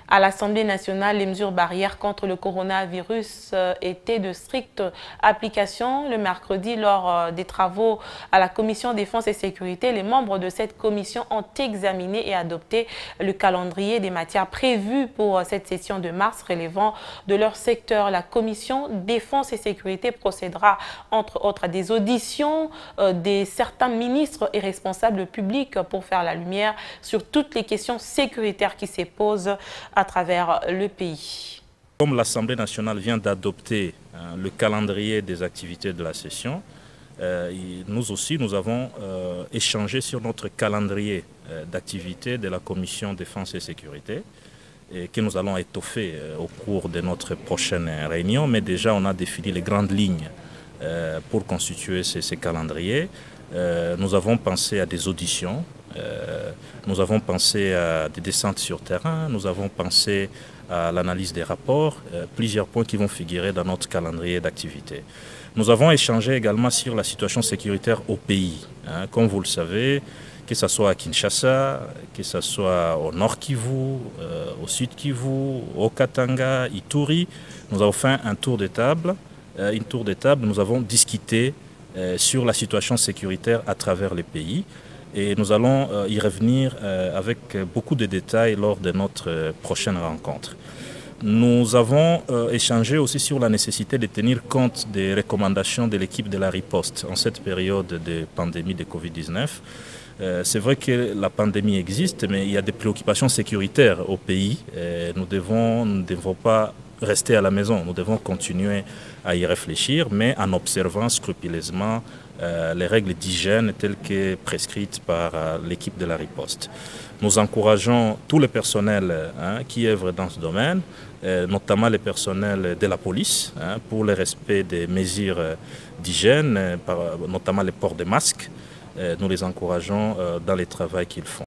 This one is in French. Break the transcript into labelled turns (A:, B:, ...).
A: À l'Assemblée nationale, les mesures barrières contre le coronavirus étaient de stricte application. Le mercredi, lors des travaux à la Commission Défense et Sécurité, les membres de cette commission ont examiné et adopté le calendrier des matières prévues pour cette session de mars relevant de leur secteur. La Commission Défense et Sécurité procédera, entre autres, à des auditions de certains ministres et responsables publics pour faire la lumière sur toutes les questions sécuritaires qui se posent à travers le pays.
B: Comme l'Assemblée nationale vient d'adopter le calendrier des activités de la session, nous aussi nous avons échangé sur notre calendrier d'activités de la Commission Défense et Sécurité et que nous allons étoffer au cours de notre prochaine réunion. Mais déjà on a défini les grandes lignes pour constituer ces calendriers. Nous avons pensé à des auditions, nous avons pensé à des descentes sur terrain, nous avons pensé à l'analyse des rapports, plusieurs points qui vont figurer dans notre calendrier d'activité. Nous avons échangé également sur la situation sécuritaire au pays. Comme vous le savez, que ce soit à Kinshasa, que ce soit au Nord Kivu, au Sud Kivu, au Katanga, Ituri, nous avons fait un tour de table. Nous avons discuté sur la situation sécuritaire à travers les pays. Et nous allons y revenir avec beaucoup de détails lors de notre prochaine rencontre. Nous avons échangé aussi sur la nécessité de tenir compte des recommandations de l'équipe de la riposte en cette période de pandémie de Covid-19. C'est vrai que la pandémie existe, mais il y a des préoccupations sécuritaires au pays. Nous ne devons pas rester à la maison, nous devons continuer à y réfléchir, mais en observant scrupuleusement les règles d'hygiène telles que prescrites par l'équipe de la riposte. Nous encourageons tous les personnels qui œuvrent dans ce domaine, notamment les personnels de la police, pour le respect des mesures d'hygiène, notamment le port de masques. Nous les encourageons dans le travail qu'ils font.